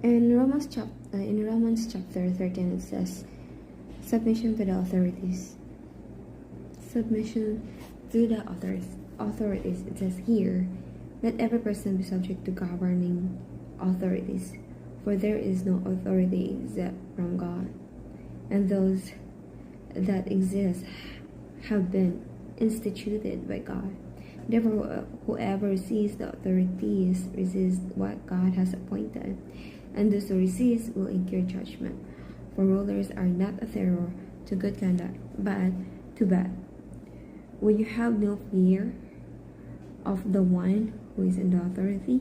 In Romans chapter 13, it says, submission to the authorities. Submission to the authorities. It says here, let every person be subject to governing authorities, for there is no authority except from God, and those that exist have been instituted by God. Therefore, whoever receives the authorities resists what God has appointed, and those who resist will incur judgment. For rulers are not a terror to good conduct, but to bad. When you have no fear of the one who is in the authority,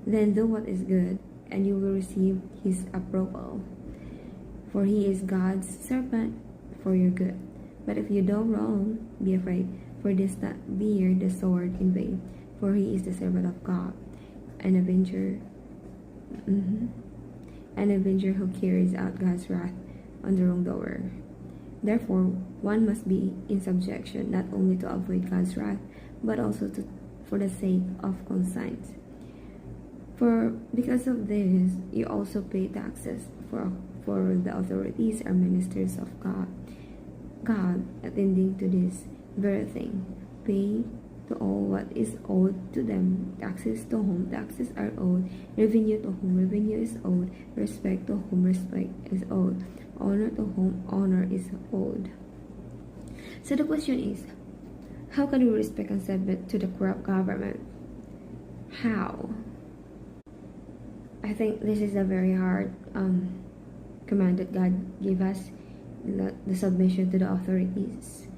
then do what is good, and you will receive his approval. For he is God's servant for your good. But if you do wrong, be afraid, for does not bear the sword in vain, for he is the servant of God, an avenger. An avenger who carries out God's wrath on the wrongdoer. Therefore, one must be in subjection not only to avoid God's wrath, but also for the sake of conscience. For because of this, you also pay taxes, for the authorities are ministers of God. God, attending to this very thing, pay to all what is owed to them, taxes to whom taxes are owed, revenue to whom revenue is owed, respect to whom respect is owed, honor to whom honor is owed. So the question is, how can we respect and submit to the corrupt government? How? I think this is a very hard command that God gave us, the submission to the authorities,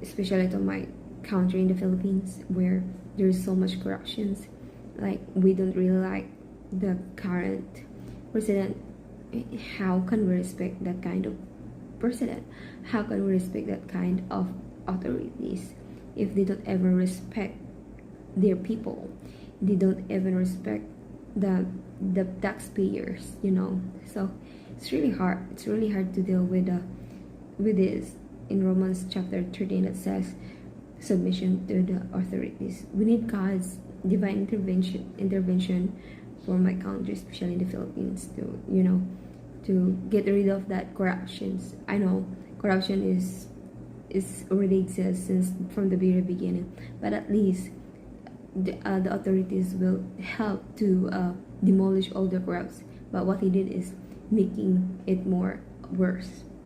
especially to my country in the Philippines, where there's so much corruptions. Like, we don't really like the current president. How can we respect that kind of president? How can we respect that kind of authorities if they don't ever respect their people? They don't even respect the taxpayers, So it's really hard. It's really hard to deal with this. In Romans chapter 13, it says submission to the authorities. We need God's divine intervention for my country, especially in the Philippines, to get rid of that corruptions. I know corruption is already exists since from the very beginning, but at least the authorities will help to demolish all the corrupts. But what he did is making it more worse.